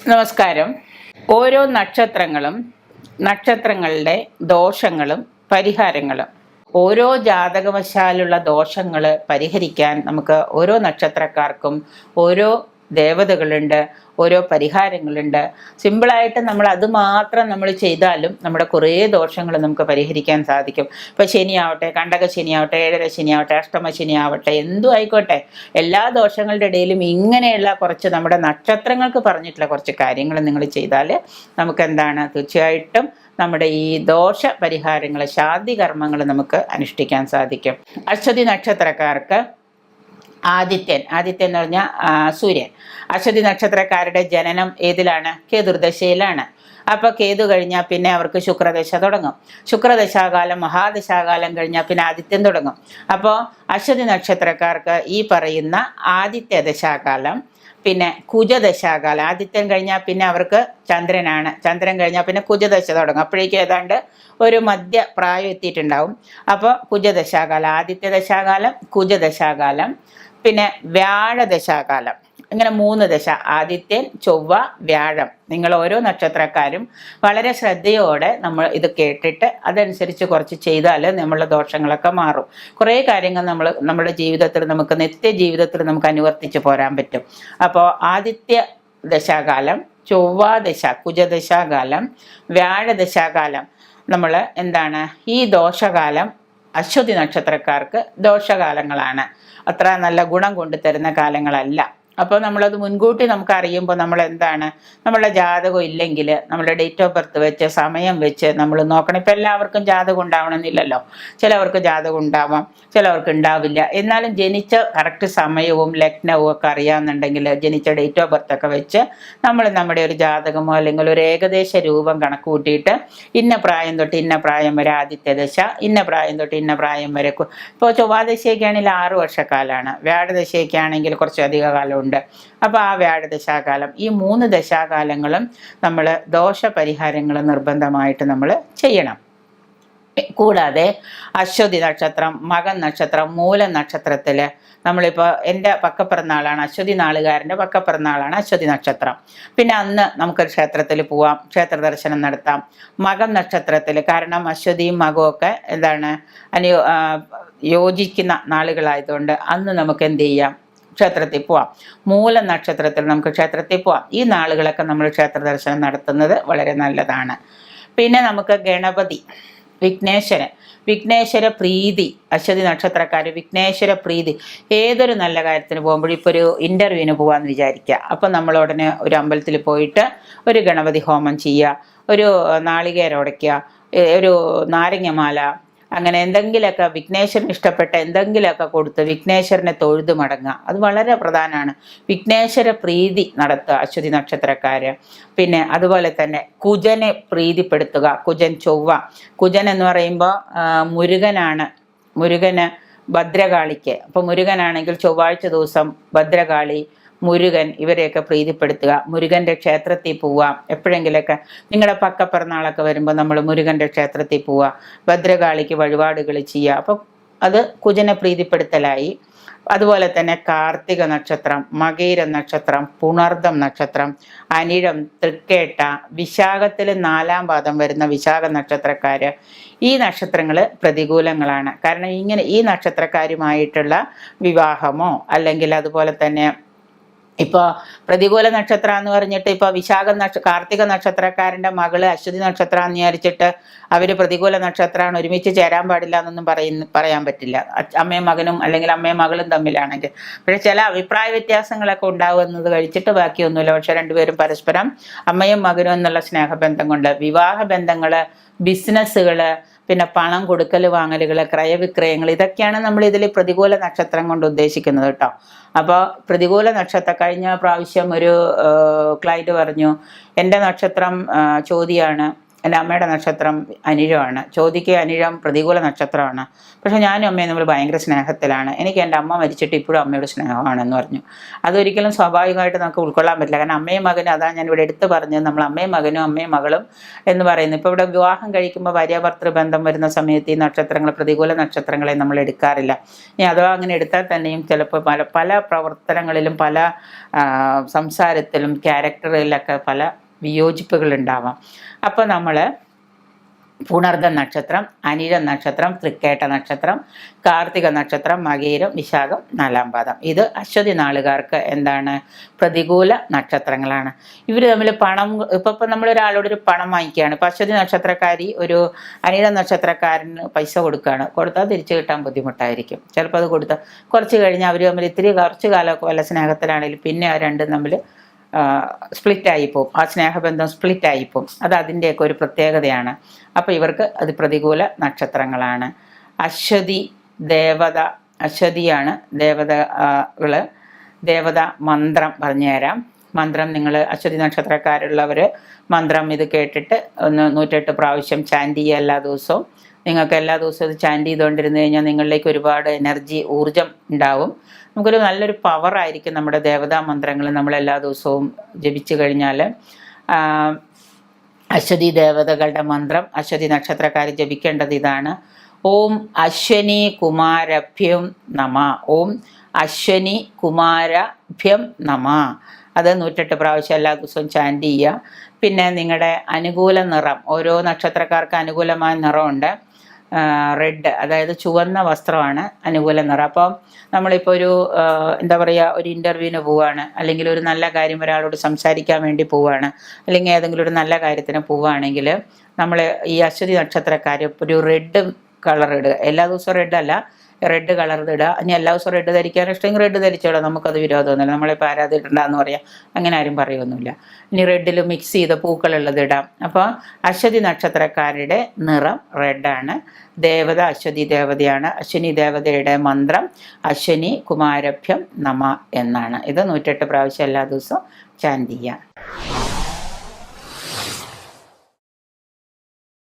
നമസ്കാരം. ഓരോ നക്ഷത്രങ്ങളുടെ ദോഷങ്ങളും പരിഹാരങ്ങളും, ഓരോ ജാതകവശാലുള്ള ദോഷങ്ങൾ പരിഹരിക്കാൻ നമുക്ക് ഓരോ നക്ഷത്രക്കാർക്കും ഓരോ ദേവതകളുണ്ട്, ഓരോ പരിഹാരങ്ങളുണ്ട്. സിമ്പിളായിട്ട് നമ്മൾ അത് മാത്രം നമ്മൾ ചെയ്താലും നമ്മുടെ കുറേ ദോഷങ്ങൾ നമുക്ക് പരിഹരിക്കാൻ സാധിക്കും. ഇപ്പോൾ ശനിയാവട്ടെ, കണ്ടക ശനിയാവട്ടെ, ഏഴര ശനിയാവട്ടെ, അഷ്ടമ ശനിയാവട്ടെ, എന്തും ആയിക്കോട്ടെ, എല്ലാ ദോഷങ്ങളുടെ ഇടയിലും ഇങ്ങനെയുള്ള കുറച്ച് നമ്മുടെ നക്ഷത്രങ്ങൾക്ക് പറഞ്ഞിട്ടുള്ള കുറച്ച് കാര്യങ്ങൾ നിങ്ങൾ ചെയ്താൽ നമുക്ക് എന്താണ്, തീർച്ചയായിട്ടും നമ്മുടെ ഈ ദോഷ പരിഹാരങ്ങൾ, ശാന്തി കർമ്മങ്ങൾ നമുക്ക് അനുഷ്ഠിക്കാൻ സാധിക്കും. അശ്വതി നക്ഷത്രക്കാർക്ക് ആദിത്യൻ എന്ന് പറഞ്ഞാൽ സൂര്യൻ. അശ്വതി നക്ഷത്രക്കാരുടെ ജനനം ഏതിലാണ്? കേതുർദശയിലാണ്. അപ്പോൾ കേതു കഴിഞ്ഞാൽ പിന്നെ അവർക്ക് ശുക്രദശ തുടങ്ങും. ശുക്രദശാകാലം, മഹാദശാകാലം കഴിഞ്ഞാൽ പിന്നെ ആദിത്യൻ തുടങ്ങും. അപ്പോൾ അശ്വതി നക്ഷത്രക്കാർക്ക് ഈ പറയുന്ന ആദിത്യ ദശാകാലം, പിന്നെ കുജദശാകാലം, ആദിത്യൻ കഴിഞ്ഞാൽ പിന്നെ അവർക്ക് ചന്ദ്രനാണ്. ചന്ദ്രൻ കഴിഞ്ഞാൽ പിന്നെ കുജദശ തുടങ്ങും. അപ്പോഴേക്കും ഏതാണ്ട് ഒരു മധ്യ പ്രായം എത്തിയിട്ടുണ്ടാവും. അപ്പോൾ കുജദശാകാലം, ആദിത്യ ദശാകാലം, കുജദശാകാലം, പിന്നെ വ്യാഴദശാകാലം. ഇങ്ങനെ 3 ദശ: ആദിത്യൻ, ചൊവ്വ, വ്യാഴം. നിങ്ങൾ ഓരോ നക്ഷത്രക്കാരും വളരെ ശ്രദ്ധയോടെ നമ്മൾ ഇത് കേട്ടിട്ട് അതനുസരിച്ച് കുറച്ച് ചെയ്താൽ നമ്മളുടെ ദോഷങ്ങളൊക്കെ മാറും. കുറേ കാര്യങ്ങൾ നമ്മുടെ ജീവിതത്തിൽ നിത്യജീവിതത്തിൽ നമുക്ക് അനുവർത്തിച്ച് പോരാൻ പറ്റും. അപ്പോൾ ആദിത്യ ദശാകാലം, ചൊവ്വാദശ കുജദശാകാലം, വ്യാഴദശാകാലം നമ്മൾ എന്താണ്, ഈ ദോഷകാലം അശ്വതി നക്ഷത്രക്കാർക്ക് ദോഷകാലങ്ങളാണ്. അത്ര നല്ല ഗുണം കൊണ്ടുതരുന്ന കാലങ്ങളല്ല. അപ്പോൾ നമ്മളത് മുൻകൂട്ടി നമുക്ക് അറിയുമ്പോൾ നമ്മൾ എന്താണ്, നമ്മളുടെ ജാതകം ഇല്ലെങ്കിൽ നമ്മുടെ ഡേറ്റ് ഓഫ് ബർത്ത് വെച്ച്, സമയം വെച്ച് നമ്മൾ നോക്കണം. ഇപ്പം എല്ലാവർക്കും ജാതകം ഉണ്ടാവണമെന്നില്ലല്ലോ. ചിലവർക്ക് ജാതകം ഉണ്ടാവാം, ചിലവർക്ക് ഉണ്ടാവില്ല. എന്നാലും ജനിച്ച കറക്റ്റ് സമയവും ലഗ്നവും ഒക്കെ അറിയാമെന്നുണ്ടെങ്കിൽ ജനിച്ച ഡേറ്റ് ഓഫ് ബർത്ത് ഒക്കെ വെച്ച് നമ്മൾ നമ്മുടെ ഒരു ജാതകമോ അല്ലെങ്കിൽ ഒരു ഏകദേശ രൂപം കണക്ക് കൂട്ടിയിട്ട് ഇന്ന പ്രായം തൊട്ട് ഇന്ന പ്രായം വരെ ആദിത്യദശ, ഇന്ന പ്രായം തൊട്ട് ഇന്ന പ്രായം വരെ. ഇപ്പോൾ ചൊവ്വാദശയൊക്കെയാണെങ്കിൽ 6 വർഷക്കാലമാണ്, വ്യാഴദശയൊക്കെയാണെങ്കിൽ കുറച്ചധിക കാലമുണ്ട്. അപ്പോൾ ആ വ്യാഴദശാകാലം, ഈ 3 ദശാകാലങ്ങളും നമ്മൾ ദോഷപരിഹാരങ്ങൾ നിർബന്ധമായിട്ട് നമ്മൾ ചെയ്യണം. കൂടാതെ അശ്വതി നക്ഷത്രം, മകൻ നക്ഷത്രം, മൂലം നക്ഷത്രത്തിൽ നമ്മളിപ്പോൾ എൻ്റെ പക്കപ്പിറന്നാളാണ്, അശ്വതി നാളുകാരൻ്റെ പക്കപ്പിറന്നാളാണ് അശ്വതി നക്ഷത്രം. പിന്നെ അന്ന് നമുക്കൊരു ക്ഷേത്രത്തിൽ പോവാം, ക്ഷേത്ര ദർശനം നടത്താം. മകം നക്ഷത്രത്തിൽ, കാരണം അശ്വതിയും മകവും ഒക്കെ എന്താണ് യോജിക്കുന്ന നാളുകളായതുകൊണ്ട് അന്ന് നമുക്ക് എന്ത് ചെയ്യാം, ക്ഷേത്രത്തിൽ പോവാം. മൂല നക്ഷത്രത്തിൽ നമുക്ക് ക്ഷേത്രത്തിൽ പോവാം. ഈ നാളുകളൊക്കെ നമ്മൾ ക്ഷേത്ര ദർശനം നടത്തുന്നത് വളരെ നല്ലതാണ്. പിന്നെ നമുക്ക് ഗണപതി, വിഘ്നേശ്വര പ്രീതി, അശ്വതി നക്ഷത്രക്കാർ വിഘ്നേശ്വര പ്രീതി ഏതൊരു നല്ല കാര്യത്തിന് പോകുമ്പോഴും, ഇപ്പോൾ ഒരു ഇൻ്റർവ്യൂവിന് പോകാമെന്ന് വിചാരിക്കുക. അപ്പം നമ്മൾ ഉടനെ ഒരു അമ്പലത്തിൽ പോയിട്ട് ഒരു ഗണപതി ഹോമം ചെയ്യുക, ഒരു നാളികേരം ഉടയ്ക്കുക, ഒരു നാരങ്ങമാല, അങ്ങനെ എന്തെങ്കിലുമൊക്കെ വിഘ്നേശ്വരന് ഇഷ്ടപ്പെട്ട എന്തെങ്കിലുമൊക്കെ കൊടുത്ത് വിഘ്നേശ്വരനെ തൊഴുതു മടങ്ങുക. അത് വളരെ പ്രധാനമാണ്. വിഘ്നേശ്വര പ്രീതി നടത്തുക അശ്വതി നക്ഷത്രക്കാർ. പിന്നെ അതുപോലെ തന്നെ കുജനെ പ്രീതിപ്പെടുത്തുക. കുജൻ, ചൊവ്വ. കുജൻ എന്ന് പറയുമ്പോൾ മുരുകനാണ്. മുരുകന് ഭദ്രകാളിക്ക്, അപ്പോൾ മുരുകനാണെങ്കിൽ ചൊവ്വാഴ്ച ദിവസം ഭദ്രകാളി, മുരുകൻ ഇവരെയൊക്കെ പ്രീതിപ്പെടുത്തുക. മുരുകൻ്റെ ക്ഷേത്രത്തിൽ പോവുക. എപ്പോഴെങ്കിലൊക്കെ നിങ്ങളുടെ പക്കപ്പിറന്നാളൊക്കെ വരുമ്പോൾ നമ്മൾ മുരുകൻ്റെ ക്ഷേത്രത്തിൽ പോവുക, ഭദ്രകാളിക്ക് വഴിപാടുകൾ ചെയ്യുക. അപ്പോൾ അത് കുജനെ പ്രീതിപ്പെടുത്തലായി. അതുപോലെ തന്നെ കാർത്തിക നക്ഷത്രം, മകീര നക്ഷത്രം, പുണർദം നക്ഷത്രം, അനിഴം, തൃക്കേട്ട, വിശാഖത്തിൽ 4-ാം പാദം വരുന്ന വിശാഖ നക്ഷത്രക്കാർ, ഈ നക്ഷത്രങ്ങൾ പ്രതികൂലങ്ങളാണ്. കാരണം ഇങ്ങനെ ഈ നക്ഷത്രക്കാരുമായിട്ടുള്ള വിവാഹമോ അല്ലെങ്കിൽ അതുപോലെ തന്നെ ഇപ്പോൾ പ്രതികൂല നക്ഷത്രം എന്ന് പറഞ്ഞിട്ട് ഇപ്പോൾ കാർത്തിക നക്ഷത്രക്കാരൻ്റെ മകള് അശ്വതി നക്ഷത്രം എന്ന് വിചാരിച്ചിട്ട് അവർ പ്രതികൂല നക്ഷത്രമാണ്, ഒരുമിച്ച് ചേരാൻ പാടില്ല എന്നൊന്നും പറയാൻ പറ്റില്ല. അമ്മയും മകനും അല്ലെങ്കിൽ അമ്മയും മകളും തമ്മിലാണെങ്കിൽ. പക്ഷേ ചില അഭിപ്രായ വ്യത്യാസങ്ങളൊക്കെ ഉണ്ടാവുന്നത് കഴിച്ചിട്ട് ബാക്കിയൊന്നുമില്ല. പക്ഷെ രണ്ടുപേരും പരസ്പരം അമ്മയും മകനും എന്നുള്ള സ്നേഹബന്ധം കൊണ്ട് വിവാഹ ബന്ധങ്ങൾ, ബിസിനസ്സുകൾ, പിന്നെ പണം കൊടുക്കൽ വാങ്ങലുകൾ, ക്രയവിക്രയങ്ങൾ, ഇതൊക്കെയാണ് നമ്മൾ ഇതിൽ പ്രതികൂല നക്ഷത്രം കൊണ്ട് ഉദ്ദേശിക്കുന്നത് കേട്ടോ. അപ്പോൾ പ്രതികൂല നക്ഷത്രം, കഴിഞ്ഞ പ്രാവശ്യം ഒരു ക്ലൈൻറ്റ് പറഞ്ഞു എൻ്റെ നക്ഷത്രം ചോതിയാണ്, എൻ്റെ അമ്മയുടെ നക്ഷത്രം അനിഴമാണ്. ചോദിക്ക് അനിഴം പ്രതികൂല നക്ഷത്രമാണ്. പക്ഷേ ഞാനും അമ്മയും നമ്മൾ ഭയങ്കര സ്നേഹത്തിലാണ്. എനിക്ക് എൻ്റെ അമ്മ മരിച്ചിട്ട് ഇപ്പോഴും അമ്മയുടെ സ്നേഹമാണെന്ന് പറഞ്ഞു. അതൊരിക്കലും സ്വാഭാവികമായിട്ട് നമുക്ക് ഉൾക്കൊള്ളാൻ പറ്റില്ല. കാരണം അമ്മയും മകനും, അതാണ് ഞാൻ ഇവിടെ എടുത്ത് പറഞ്ഞത്, നമ്മൾ അമ്മയും മകനും അമ്മയും മകളും എന്ന് പറയുന്നത്. ഇപ്പോൾ ഇവിടെ വിവാഹം കഴിക്കുമ്പോൾ ഭാര്യാഭർത്തൃ ബന്ധം വരുന്ന സമയത്ത് ഈ നക്ഷത്രങ്ങൾ, പ്രതികൂല നക്ഷത്രങ്ങളെ നമ്മൾ എടുക്കാറില്ല. ഇനി അഥവാ അങ്ങനെ എടുത്താൽ തന്നെയും ചിലപ്പോൾ പല പ്രവർത്തനങ്ങളിലും, പല സംസാരത്തിലും, ക്യാരക്ടറിലൊക്കെ പല വിയോജിപ്പുകളുണ്ടാവാം. അപ്പോൾ നമ്മൾ പുണർദ നക്ഷത്രം, അനിഴ നക്ഷത്രം, തൃക്കേട്ട നക്ഷത്രം, കാർത്തിക നക്ഷത്രം, മകയിരം, വിശാഖം, 4-ാം പാദം, ഇത് അശ്വതി നാളുകാർക്ക് എന്താണ്? പ്രതികൂല നക്ഷത്രങ്ങളാണ്. ഇവർ തമ്മിൽ പണം, ഇപ്പം നമ്മളൊരാളോട് ഒരു പണം വാങ്ങിക്കുകയാണ്. ഇപ്പം അശ്വതി നക്ഷത്രക്കാരി ഒരു അനിഴ നക്ഷത്രക്കാരന് പൈസ കൊടുത്താൽ തിരിച്ചു കിട്ടാൻ ബുദ്ധിമുട്ടായിരിക്കും. ചിലപ്പോൾ അത് കൊടുത്താൽ കുറച്ച് കഴിഞ്ഞ് അവർ തമ്മിൽ കുറച്ച് കാലമൊക്കെ വല്ല സ്നേഹത്തിലാണെങ്കിലും പിന്നെ ആ രണ്ടും തമ്മിൽ സ്പ്ലിറ്റായിപ്പോവും. ആ സ്നേഹബന്ധം സ്പ്ലിറ്റായിപ്പോവും. അത് അതിൻ്റെയൊക്കെ ഒരു പ്രത്യേകതയാണ്. അപ്പോൾ ഇവർക്ക് അത് പ്രതികൂല നക്ഷത്രങ്ങളാണ്. അശ്വതി ദേവത, അശ്വതിയാണ് ദേവതകൾ. ദേവത മന്ത്രം പറഞ്ഞു തരാം. മന്ത്രം നിങ്ങൾ അശ്വതി നക്ഷത്രക്കാരുള്ളവർ മന്ത്രം ഇത് കേട്ടിട്ട് 108 പ്രാവശ്യം ചാൻറ്റ് ചെയ്യുക എല്ലാ ദിവസവും. നിങ്ങൾക്ക് എല്ലാ ദിവസവും ഇത് ചാൻറ്റ് ചെയ്തുകൊണ്ടിരുന്നു കഴിഞ്ഞാൽ നിങ്ങളിലേക്ക് ഒരുപാട് എനർജി, ഊർജം ഉണ്ടാവും. നമുക്കൊരു നല്ലൊരു പവറായിരിക്കും നമ്മുടെ ദേവതാ മന്ത്രങ്ങൾ നമ്മൾ എല്ലാ ദിവസവും ജപിച്ചു കഴിഞ്ഞാൽ. അശ്വതി ദേവതകളുടെ മന്ത്രം അശ്വതി നക്ഷത്രക്കാർ ജപിക്കേണ്ടത് ഇതാണ്: ഓം അശ്വനി കുമാരഭ്യം നമ. ഓം അശ്വനി കുമാരഭ്യം നമ. അത് 108 പ്രാവശ്യം എല്ലാ ദിവസവും ചാൻറ്റ് ചെയ്യുക. പിന്നെ നിങ്ങളുടെ അനുകൂല നിറം, ഓരോ നക്ഷത്രക്കാർക്ക് അനുകൂലമായ നിറമുണ്ട്. റെഡ്, അതായത് ചുവന്ന വസ്ത്രമാണ് അനുകൂല നിറം. അപ്പം നമ്മളിപ്പോൾ ഒരു എന്താ പറയുക, ഒരു ഇൻ്റർവ്യൂവിന് പോവുകയാണ്, അല്ലെങ്കിൽ ഒരു നല്ല കാര്യം ഒരാളോട് സംസാരിക്കാൻ വേണ്ടി പോവുകയാണ്, അല്ലെങ്കിൽ ഏതെങ്കിലും ഒരു നല്ല കാര്യത്തിന് പോവുകയാണെങ്കിൽ നമ്മൾ ഈ അശ്വതി നക്ഷത്രക്കാർ ഒരു റെഡ് കളർ ഇടുക. എല്ലാ ദിവസവും റെഡ് അല്ല, റെഡ് കളർ ഇടുക. ഇനി എല്ലാ ദിവസവും റെഡ് ധരിക്കാൻ ഇഷ്ടമെങ്കിൽ റെഡ് ധരിച്ചോളാം, നമുക്കത് വിരോധമൊന്നുമില്ല. നമ്മളിപ്പോൾ ആരാ അത് ഇടണ്ടെന്ന് പറയാം, അങ്ങനെ ആരും പറയുമൊന്നുമില്ല. ഇനി റെഡിൽ മിക്സ് ചെയ്ത പൂക്കളുള്ളത് ഇടാം. അപ്പോൾ അശ്വതി നക്ഷത്രക്കാരുടെ നിറം റെഡാണ്. ദേവത അശ്വതി ദേവതയാണ്. അശ്വിനി ദേവതയുടെ മന്ത്രം അശ്വനി കുമാരഭ്യം നമ എന്നാണ്. ഇത് 108 പ്രാവശ്യം എല്ലാ ദിവസവും ചാൻറ്റ് ചെയ്യുക.